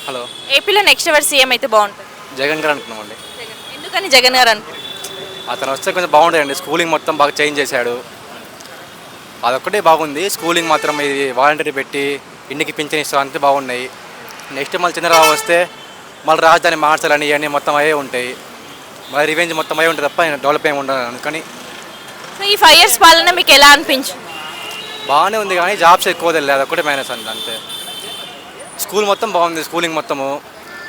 Hello. ఏపీలో next ఎవరు CM అయితే బాగుంటుంది? జగన్ గారు అనుకున్నామండి. ఎందుకని జగన్ గారు అనుకుంటున్నారు? అతను వస్తే కొంచెం బాగుంటుందండి. స్కూలింగ్ మొత్తం బాగా చేంజ్ చేశాడు. అదొక్కటే బాగుంది. స్కూలింగ్ మాత్రం ఇది వాలంటరీ పెట్టి ఇంటికి పింఛన్ ఇస్తాం అంతే బాగున్నాయి. నెక్స్ట్ మళ్ళీ చంద్రబాబు వస్తే మళ్ళీ రాజధాని మార్చాలని ఇవన్నీ మొత్తం అవే ఉంటాయి. మళ్ళీ రివెంజ్ మొత్తం అవే ఉంటుంది తప్ప డెవలప్ ఏమి ఉండదు. అందుకని సో ఈ 5 years పాలన మీకు ఎలా అనిపించింది? బాగానే ఉంది కానీ జాబ్స్ ఎక్కువ తెలియదు. అదొక్కటే మైనస్ అండి అంతే. స్కూల్ మొత్తం బాగుంది. స్కూలింగ్ మొత్తము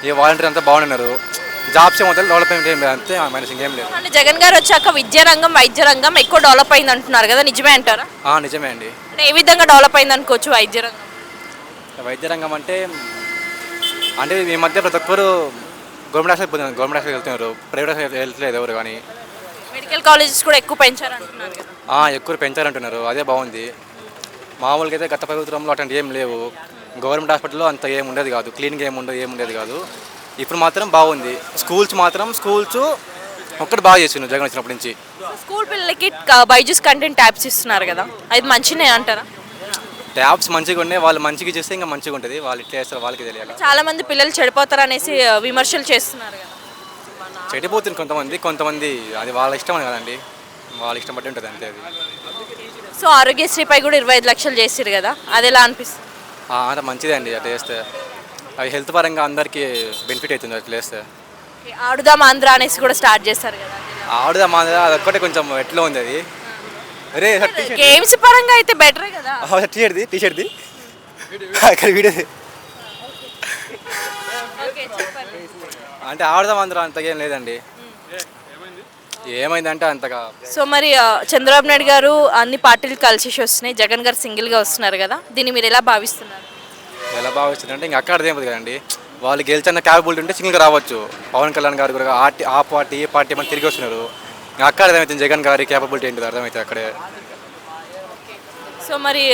ఈ వాలంటీర్ అంతా బాగున్నారు. జాబ్స్ ఏమో డెవలప్మెంట్ ఏం లేదు అంతే. మైనస్ ఇంకేం లేదు. అంటే జగన్ గారు వచ్చాక విద్యారంగం వైద్య రంగం ఎక్కువ డెవలప్ అయింది అంటున్నారు కదా, నిజమే అంటారా? నిజమే అండి. అంటే ఏ విధంగా డెవలప్ అయింది అనుకోవచ్చు వైద్య రంగం? వైద్య రంగం అంటే ఈ మధ్య ప్రతి ఒక్కరు గవర్నమెంట్ హాస్పిటల్ వెళ్తున్నారు. ప్రైవేట్ హాస్పిటల్ వెళ్తలేదు ఎవరు కానీ. మెడికల్ కాలేజెస్ కూడా ఎక్కువ పెంచారు అంటున్నారు కదా. ఎక్కువ పెంచారంటున్నారు. అదే బాగుంది. మామూలుగా అయితే గత ప్రభుత్వంలో అట్లాంటి ఏం లేవు. గవర్నమెంట్ హాస్పిటల్లో అంత ఏం ఉండేది కాదు. క్లీన్గా ఏముండేది కాదు. ఇప్పుడు మాత్రం బాగుంది. స్కూల్స్ ఒక్కటి బాగా చేసిండు జగన్ వచ్చినప్పటి నుంచి. స్కూల్ పిల్లలకి బైజూస్ కంటెంట్ ట్యాబ్స్ ఇస్తున్నారు కదా, అది మంచినే అంటారా? ట్యాబ్స్ మంచిగా ఉన్నాయి. వాళ్ళు మంచిగా చేస్తే ఇంకా మంచిగా ఉంటుంది. వాళ్ళు ఇట్లా చేస్తారు వాళ్ళకి తెలియాలి. చాలా మంది పిల్లలు చెడిపోతారు అనేసి విమర్శలు చేస్తున్నారు కదా. చెడిపోతుంది కొంతమంది. అది వాళ్ళ ఇష్టం కదండి. వాళ్ళ ఇష్టం బట్టి ఉంటుంది అంతే. అది సో ఆరోగ్యశ్రీపై కూడా 25 లక్షలు చేసిరు కదా, అది ఎలా అనిపిస్తుంది? అంత మంచిదే అండి అట్లా చేస్తే. అవి హెల్త్ పరంగా అందరికీ బెనిఫిట్ అవుతుంది అట్లా చేస్తే. ఆడుదాం ఆంధ్ర అనేసి కూడా స్టార్ట్ చేస్తారు కదా. ఆడుదాం అదొక్కటే కొంచెం ఎట్లా ఉంది అది. అరే గేమ్స్ పరంగా అయితే బెటరే కదా. టీషర్ట్ది అక్కడ వీడియో అంటే ఆడుదాం ఆంధ్ర అంతగా ఏం లేదండి. ఏమైందంటే అంతగా. సో మరి చంద్రబాబు నాయుడు గారు అన్ని పార్టీలు కలిసి వస్తున్నాయి, జగన్ గారు సింగిల్గా వస్తున్నారు కదా, దీన్ని మీరు ఎలా భావిస్తున్నారు? ఎలా భావిస్తుందంటే ఇంకా అక్కడ ఏమవుతుంది కదండి. వాళ్ళు గెలిచిన క్యాపబిలిటీ ఉంటే సింగిల్గా రావచ్చు. పవన్ కళ్యాణ్ గారు కూడా ఆ పార్టీ ఏ పార్టీ ఏమైనా తిరిగి వస్తున్నారు. ఇంకా అక్కడ అర్థమవుతుంది జగన్ గారి క్యాపబిలిటీ ఏంటిది అర్థమవుతుంది అక్కడే. సో మరి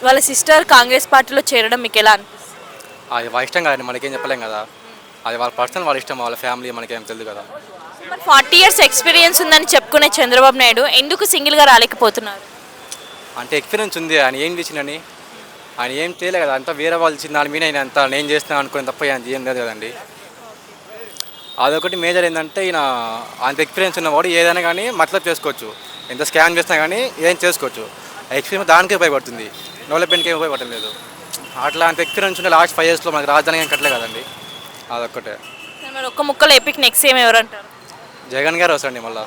వాళ్ళ సిస్టర్ కాంగ్రెస్ పార్టీలో చేరడం మీకు ఎలా అనిపిస్తుంది? అది వాళ్ళ ఇష్టం కదండి, మనకేం చెప్పలేం కదా. అది వాళ్ళ పర్సనల్, వాళ్ళ ఇష్టం, వాళ్ళ ఫ్యామిలీ, మనకేం తెలియదు కదా. మరి 40 years ఎక్స్పీరియన్స్ ఉందని చెప్పుకునే చంద్రబాబు నాయుడు ఎందుకు సింగిల్గా రాలేకపోతున్నారు? అంటే ఎక్స్పీరియన్స్ ఉంది. ఆయన ఏం చేసిండని ఆయన ఏం చేయలేదు కదా. అంతా వేరే వాళ్ళు చిన్న దాని మీద ఆయన అంతా నేను చేస్తున్నాను అనుకుని తప్ప ఆయన ఏం లేదు కదండి. అదొకటి మేజర్ ఏంటంటే ఈయన అంత ఎక్స్పీరియన్స్ ఉన్నవాడు ఏదైనా కానీ మతలబ్ చేసుకోవచ్చు. ఎంత స్కామ్ చేసినా కానీ ఏదైనా చేసుకోవచ్చు. ఎక్స్పీరియన్స్ దానికే ఉపయోగపడుతుంది, డెవలప్మెంట్కి ఉపయోగపడలేదు. అట్లా అంత ఎక్స్పీరియన్స్ ఉంటే లాస్ట్ 5 yearsలో మనకి రాజధాని ఏం కట్టలే కదండి. అదొక్కటే. మరి ఒక్క ముక్కలో ఎపిక్ నెక్స్ట్ ఏం ఎవరంటారు? జగన్ గారు వస్తారండి మళ్ళీ.